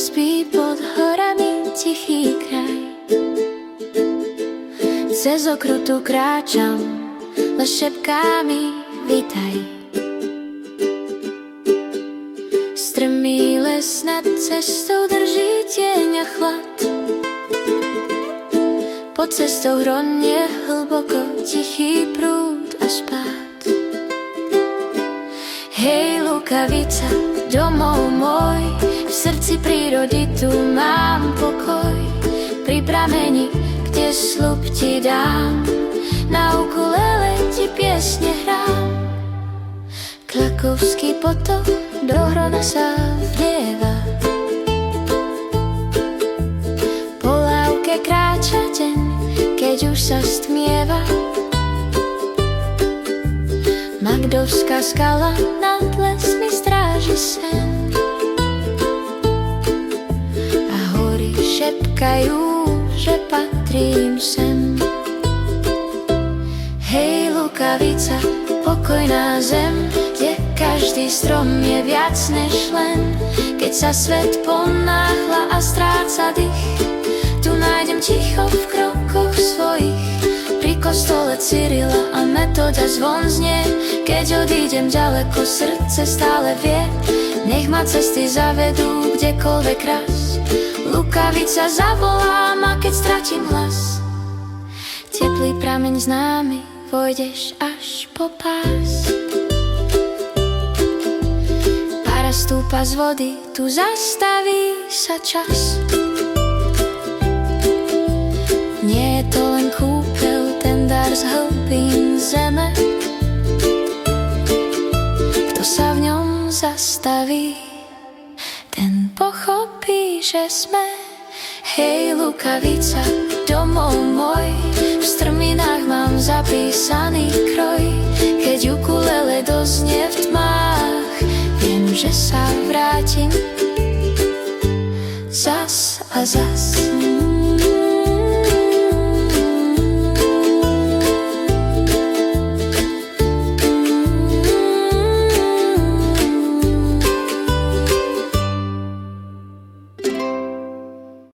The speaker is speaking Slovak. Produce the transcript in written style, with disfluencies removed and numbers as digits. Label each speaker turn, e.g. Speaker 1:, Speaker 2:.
Speaker 1: spí pod horami tichý kraj. Cez okrutu kráčam, len šepká mi vitaj. Strmý les nad cestou drží tieň a chlad. Pod cestou hronie hlboko tichý prúd a spád. Hej, Lukavica, domov môj, v srdci prírody tu mám pokoj. Pri prameni, kde sľub ti dám, na ukulele ti piesne hrám. Klakovský potok do hrona sa vlieva. Po lávke kráča deň, keď už sa stmieva. Magdovská skala nad lesmi stráži sen. A hory šepkajú, že patrím sem. Hej, Lukavica, pokojná zem, kde každý strom je viac než len. Keď sa svet ponáhla a stráca dých, tu nájdem ticho v krokoch svojich. Pri kostole Cyrila a Metoda zvon znie. Keď odídem ďaleko, srdce stále vie, nech ma cesty zavedú kdekoľvek raz. Lukavica zavolá ma, keď stratím hlas. Teplý prameň známy, vojdeš až po pás. Para stúpa z vody, tu zastaví sa čas. Nie je to len kúpeľ, ten dar z hlbín zeme. Kto sa v ňom zastaví, ten pochopí, že sme. Hej, Lukavica, domov môj, v strminách mám zapísaný kroj. Keď ukulele doznie v tmách, viem, že sa vrátim zas a zas.